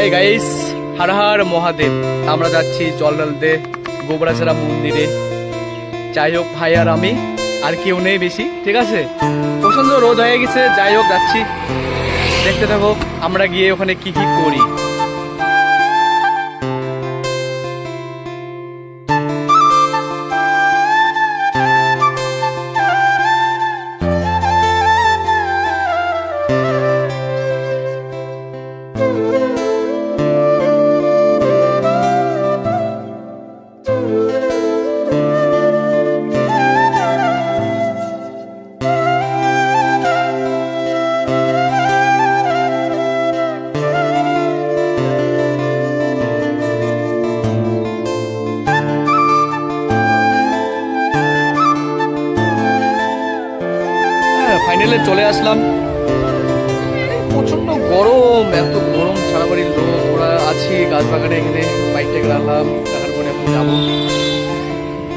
Hi guys, Har Har Mahadev. আমরা যাচ্ছি জল ঢালতে গোবরাছড়া মন্দিরে। যাই হোক ভাই আর আমি, আর কেউ নেই বেশি, ঠিক আছে? প্রচন্ড রোদ হয়ে গেছে। যাই হোক যাচ্ছি, দেখতে থাকো আমরা গিয়ে ওখানে কি কি করি। ফাইনালে চলে আসলাম। প্রচন্ড গরম, এত গরম, সারা বাড়ির লোক ওরা আছি গাছ বাগানে। এখানে বাইকটাকে রাখলাম, রাখার পরে এখন যাবো।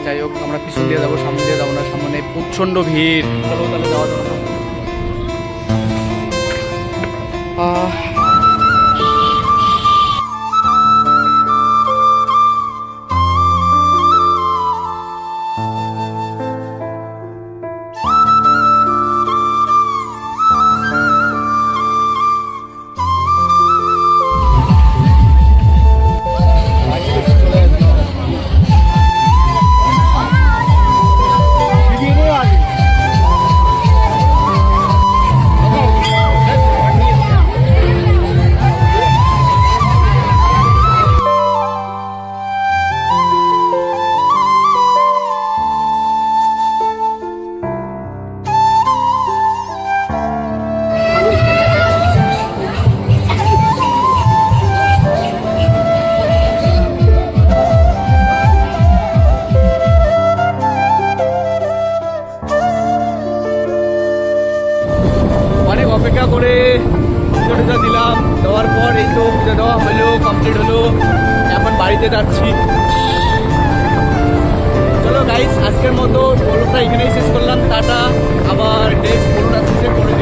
যাই হোক আমরা পিছন দিয়ে যাবো, সামনে দিয়ে যাবো না। সামনে প্রচন্ড ভিড়। চলো তাহলে যাওয়া যাবে না। অপেক্ষা করে পুজোটা দিলাম, দেওয়ার পর এই তো পুজো দেওয়া হলো, কমপ্লিট হলো। এখন বাড়িতে যাচ্ছি। চলো গাইস, আজকের মতো ব্লগটা এখানেই শেষ করলাম। টাটা, আবার নেক্সট ব্লগ আসছে করে